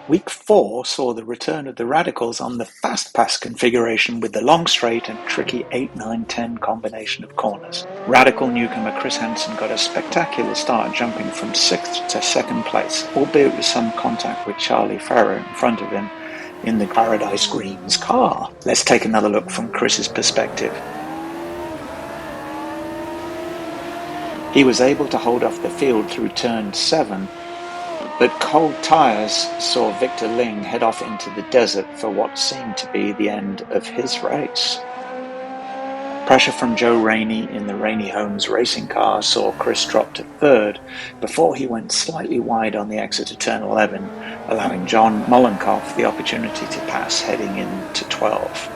Week 4 saw the return of the Radicals on the Fastpass configuration with the long straight and tricky 8, 9, 10 combination of corners. Radical newcomer Chris Hansen got a spectacular start, jumping from 6th to 2nd place, albeit with some contact with Charlie Farrer in front of him in the Paradise Greens car. Let's take another look from Chris's perspective. He was able to hold off the field through turn 7, but cold tyres saw Victor Ling head off into the desert for what seemed to be the end of his race. Pressure from Joe Rainey in the Rainey Homes racing car saw Chris drop to 3rd before he went slightly wide on the exit of turn 11, allowing John Mollenkopf the opportunity to pass heading into 12.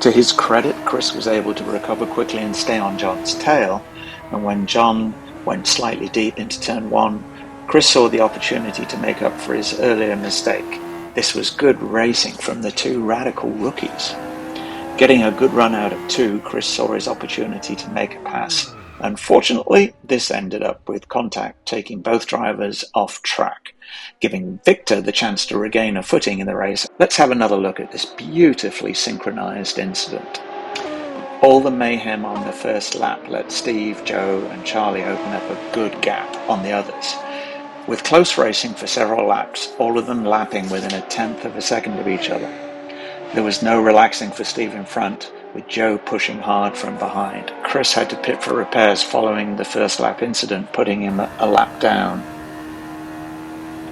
To his credit, Chris was able to recover quickly and stay on John's tail, and when John went slightly deep into turn 1, Chris saw the opportunity to make up for his earlier mistake. This was good racing from the two Radical rookies. Getting a good run out of 2, Chris saw his opportunity to make a pass. Unfortunately, this ended up with contact taking both drivers off track, giving Victor the chance to regain a footing in the race. Let's have another look at this beautifully synchronized incident. All the mayhem on the first lap let Steve, Joe and Charlie open up a good gap on the others. With close racing for several laps, all of them lapping within 1/10 of a second of each other. There was no relaxing for Steve in front, with Joe pushing hard from behind. Chris had to pit for repairs following the first lap incident, putting him a lap down.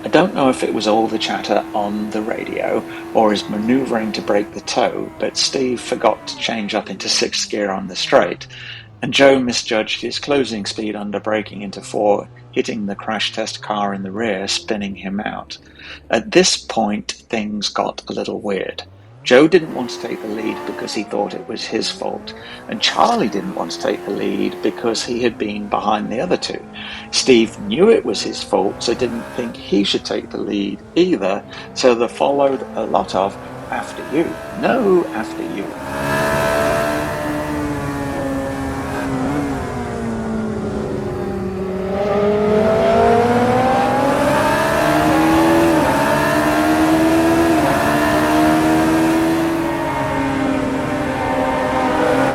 I don't know if it was all the chatter on the radio or his manoeuvring to break the toe, but Steve forgot to change up into 6th gear on the straight, and Joe misjudged his closing speed under braking into 4, hitting the crash test car in the rear, spinning him out. At this point, things got a little weird. Joe didn't want to take the lead because he thought it was his fault, and Charlie didn't want to take the lead because he had been behind the other two. Steve knew it was his fault, so didn't think he should take the lead either, so there followed a lot of "after you, no, after you."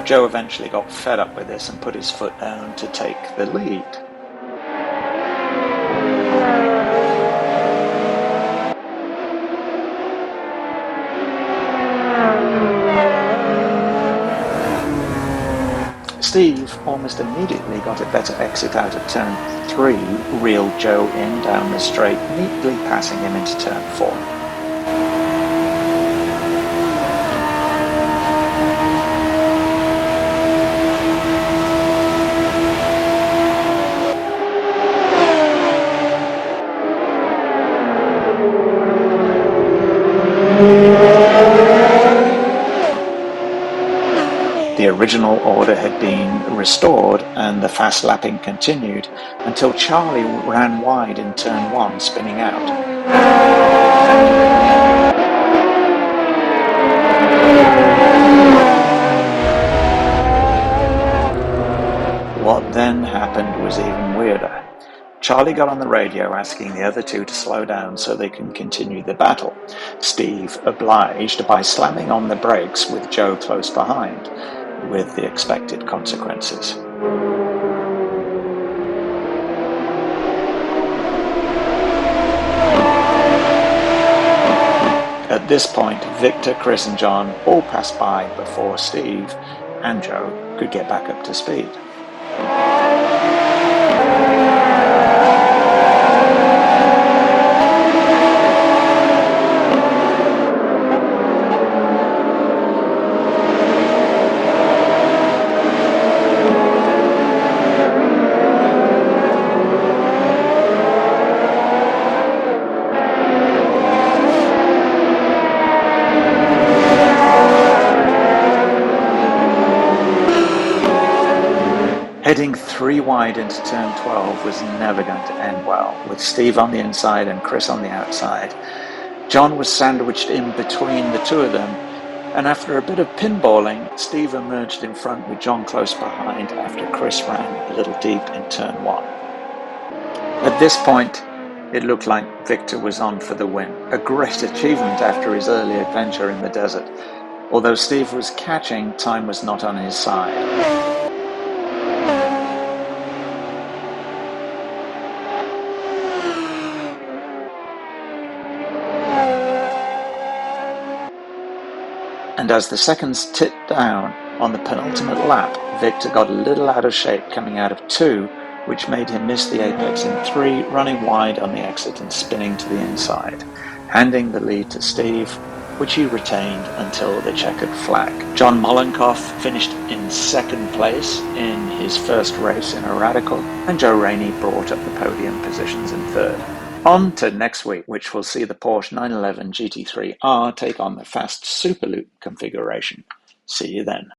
Joe eventually got fed up with this and put his foot down to take the lead. Steve almost immediately got a better exit out of turn 3, reeled Joe in down the straight, neatly passing him into turn 4. The original order had been restored and the fast lapping continued until Charlie ran wide in turn 1, spinning out. What then happened was even weirder. Charlie got on the radio asking the other two to slow down so they can continue the battle. Steve obliged by slamming on the brakes with Joe close behind, with the expected consequences. At this point, Victor, Chris and John all passed by before Steve and Joe could get back up to speed. Heading 3 wide into turn 12 was never going to end well, with Steve on the inside and Chris on the outside. John was sandwiched in between the two of them, and after a bit of pinballing, Steve emerged in front with John close behind after Chris ran a little deep in turn 1. At this point, It looked like Victor was on for the win, a great achievement after his early adventure in the desert. Although Steve was catching, time was not on his side. And as the seconds ticked down on the penultimate lap, Victor got a little out of shape coming out of 2, which made him miss the apex in 3, running wide on the exit and spinning to the inside, handing the lead to Steve, which he retained until the checkered flag. John Mollenkopf finished in second place in his first race in a Radical, and Joe Rainey brought up the podium positions in third. On to next week, which will see the Porsche 911 GT3R take on the fast Superloop configuration. See you then.